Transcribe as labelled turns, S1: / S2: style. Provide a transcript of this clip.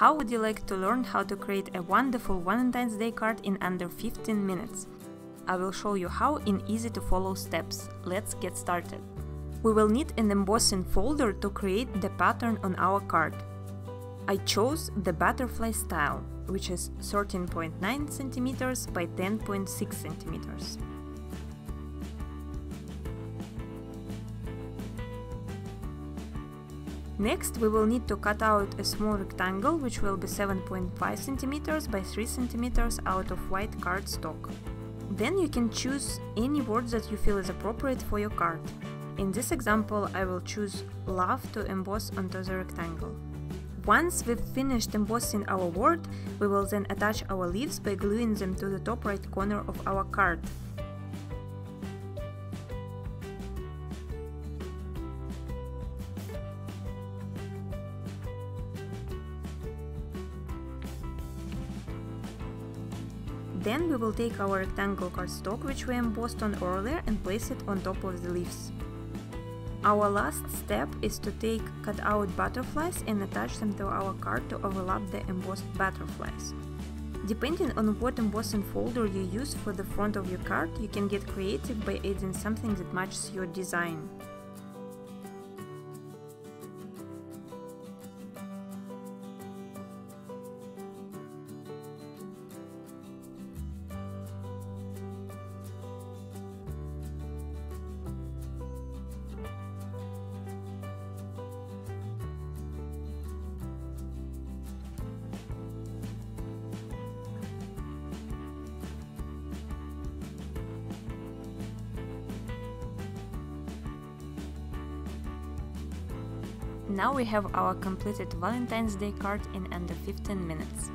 S1: How would you like to learn how to create a wonderful Valentine's Day card in under 15 minutes? I will show you how in easy to follow steps. Let's get started. We will need an embossing folder to create the pattern on our card. I chose the butterfly style, which is 13.9 cm by 10.6 cm. Next, we will need to cut out a small rectangle, which will be 7.5 cm by 3 cm out of white cardstock. Then you can choose any words that you feel is appropriate for your card. In this example, I will choose love to emboss onto the rectangle. Once we've finished embossing our word, we will then attach our leaves by gluing them to the top right corner of our card. Then we will take our rectangle cardstock, which we embossed on earlier, and place it on top of the leaves. Our last step is to cut out butterflies and attach them to our card to overlap the embossed butterflies. Depending on what embossing folder you use for the front of your card, you can get creative by adding something that matches your design. Now we have our completed Valentine's Day card in under 15 minutes.